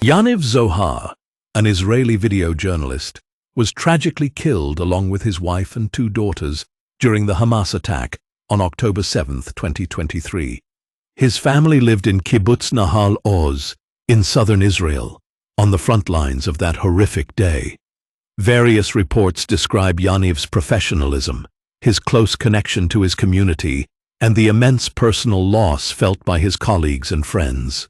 Yaniv Zohar, an Israeli video journalist, was tragically killed along with his wife and two daughters during the Hamas attack on October 7, 2023. His family lived in Kibbutz Nahal Oz in southern Israel, on the front lines of that horrific day. Various reports describe Yaniv's professionalism, his close connection to his community, and the immense personal loss felt by his colleagues and friends.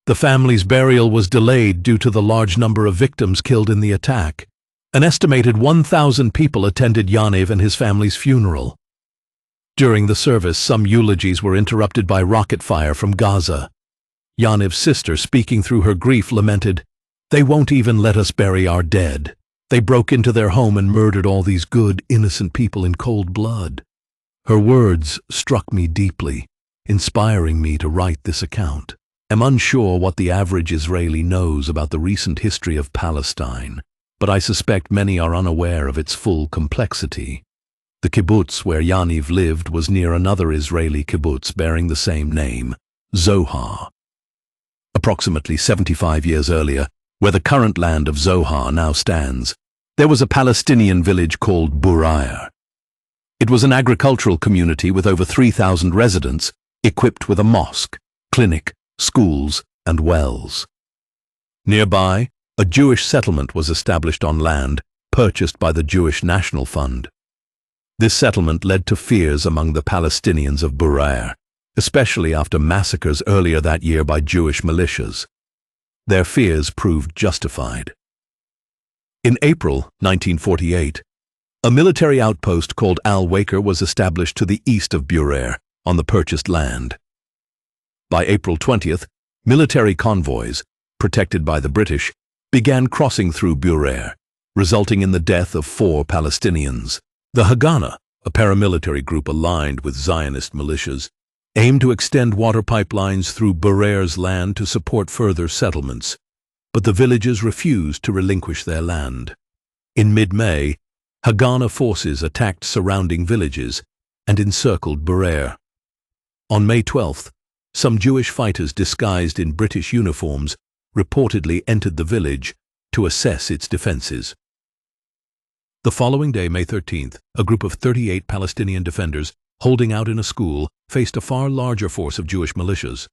The family's burial was delayed due to the large number of victims killed in the attack. An estimated 1,000 people attended Yaniv and his family's funeral. During the service, some eulogies were interrupted by rocket fire from Gaza. Yaniv's sister, speaking through her grief, lamented, "They won't even let us bury our dead. They broke into their home and murdered all these good, innocent people in cold blood." Her words struck me deeply, inspiring me to write this account. I'm unsure what the average Israeli knows about the recent history of Palestine, but I suspect many are unaware of its full complexity. The kibbutz where Yaniv lived was near another Israeli kibbutz bearing the same name, Zohar. Approximately 75 years earlier, where the current land of Zohar now stands, there was a Palestinian village called Burayr. It was an agricultural community with over 3,000 residents, equipped with a mosque, clinic, schools, and wells. Nearby, a Jewish settlement was established on land purchased by the Jewish National Fund. This settlement led to fears among the Palestinians of Burayr, especially after massacres earlier that year by Jewish militias. Their fears proved justified. In April 1948, a military outpost called Al-Waker was established to the east of Burayr on the purchased land. By April 20th, military convoys, protected by the British, began crossing through Burayr, resulting in the death of 4 Palestinians. The Haganah, a paramilitary group aligned with Zionist militias, aimed to extend water pipelines through Burayr's land to support further settlements, but the villagers refused to relinquish their land. In mid-May, Haganah forces attacked surrounding villages and encircled Burayr. On May 12th, some Jewish fighters disguised in British uniforms reportedly entered the village to assess its defenses. The following day, May 13th, a group of 38 Palestinian defenders holding out in a school faced a far larger force of Jewish militias.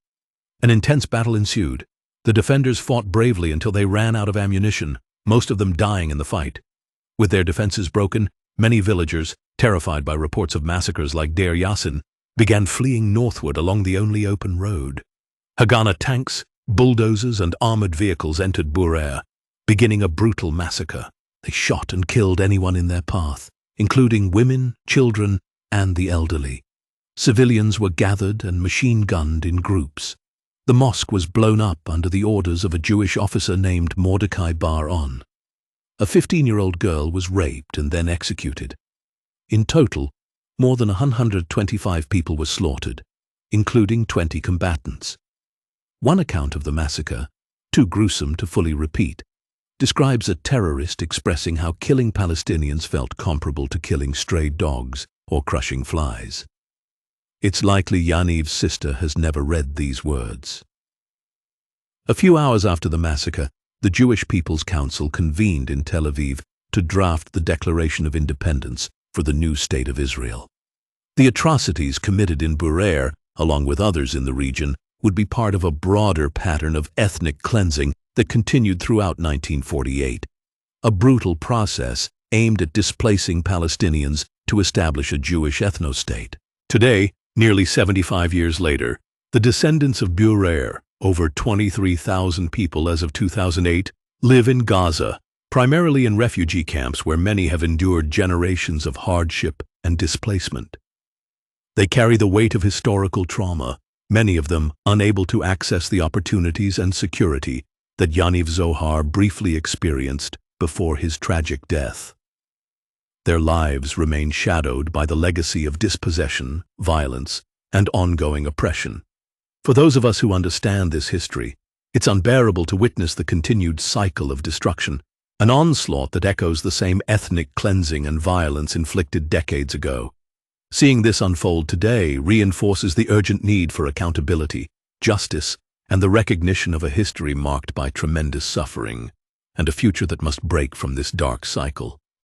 An intense battle ensued. The defenders fought bravely until they ran out of ammunition, most of them dying in the fight. With their defenses broken, many villagers, terrified by reports of massacres like Deir Yassin, began fleeing northward along the only open road. Haganah tanks, bulldozers, and armored vehicles entered Burayr, beginning a brutal massacre. They shot and killed anyone in their path, including women, children, and the elderly. Civilians were gathered and machine-gunned in groups. The mosque was blown up under the orders of a Jewish officer named Mordecai Bar-On. A 15-year-old girl was raped and then executed. In total, more than 125 people were slaughtered, including 20 combatants. One account of the massacre, too gruesome to fully repeat, describes a terrorist expressing how killing Palestinians felt comparable to killing stray dogs or crushing flies. It's likely Yaniv's sister has never read these words. A few hours after the massacre, the Jewish People's Council convened in Tel Aviv to draft the Declaration of Independence for the new state of Israel. The atrocities committed in Burayr, along with others in the region, would be part of a broader pattern of ethnic cleansing that continued throughout 1948, a brutal process aimed at displacing Palestinians to establish a Jewish ethno-state. Today, nearly 75 years later, the descendants of Burayr, over 23,000 people as of 2008, live in Gaza, primarily in refugee camps where many have endured generations of hardship and displacement. They carry the weight of historical trauma, many of them unable to access the opportunities and security that Yaniv Zohar briefly experienced before his tragic death. Their lives remain shadowed by the legacy of dispossession, violence, and ongoing oppression. For those of us who understand this history, it's unbearable to witness the continued cycle of destruction, an onslaught that echoes the same ethnic cleansing and violence inflicted decades ago. Seeing this unfold today reinforces the urgent need for accountability, justice, and the recognition of a history marked by tremendous suffering, and a future that must break from this dark cycle.